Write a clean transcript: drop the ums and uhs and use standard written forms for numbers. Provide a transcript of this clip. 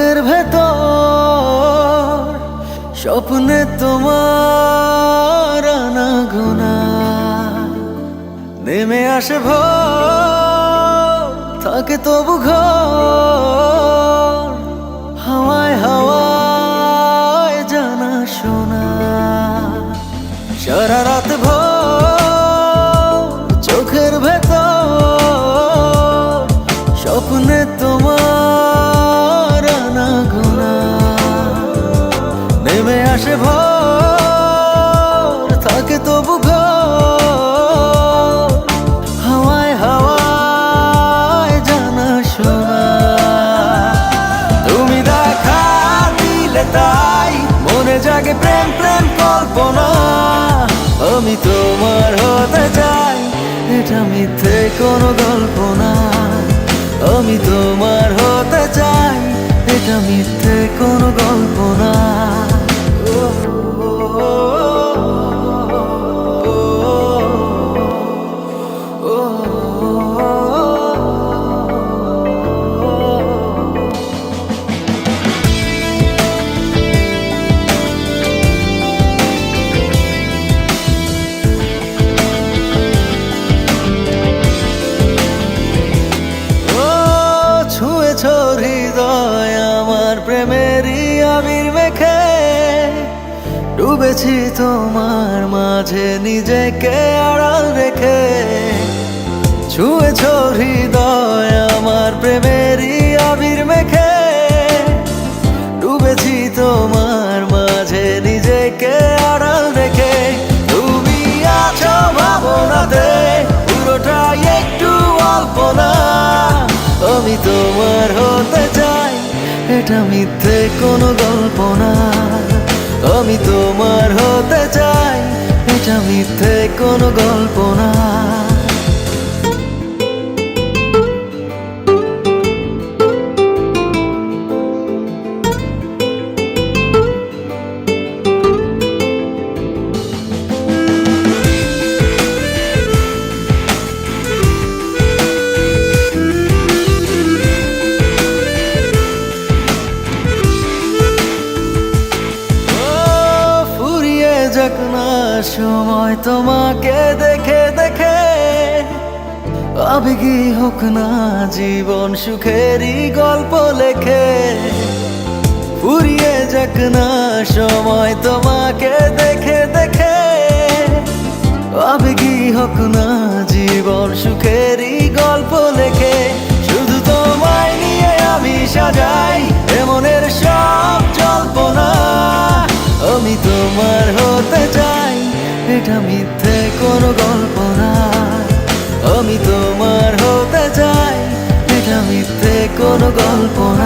চোখের ভেতর স্বপ্নে তোমার আনাগোনা নেমে আসে ভোর, থাকে তবু ঘর হাওয়ায় হাওয়ায় জানা শোনা। সারা রাত ভোর চোখের ভেতর স্বপ্নে তোমার আনাগোনা নেমে আসে ভোর, থাকে তবু ঘর হাওয়ায় হাওয়ায় জানা শোনা। তুমি দেখা দিলে তাই মনে জাগে প্রেম প্রেম কল্পনা। আমি তোমার হতে চাই, এটা মিথ্যে কোনো গল্প না। আমি তোমার হতে চাই, এটা মিথ্যে কোনো গল্প না। হৃদয় আমার প্রেমেরই আবির মেখে ডুবেছি তোমার মাঝে নিজেকে আড়াল রেখে। ছুঁয়েছ হৃদয় আমার প্রেমেরই আবির মেখে ডুবেছি তোমার মাঝে নিজেকে আড়াল রেখে। তুমি আছো ভাবনাতে পুরোটাই একটু অল্প না। আমি তোমার হতে চাই, এটা মিথ্যে কোনো গল্প না। আমি তোমার হতে চাই, এটা মিথ্যে কোনো গল্প না। যাক না সময় তোমাকে দেখে দেখে, আবেগী হোক না জীবন সুখেরই গল্প লেখে। ফুরিয়ে যাক না সময় তোমাকে দেখে দেখে, আবেগী হোক না জীবন সুখেরই গল্প লেখে। শুধু তোমায় নিয়ে আমি সাজাই এমনের সব জল্পনা। আমি তোমার হতে চাই, এটা মিথ্যে কোনো গল্প না। আমি তোমার হতে চাই, এটা মিথ্যে কোনো গল্প না।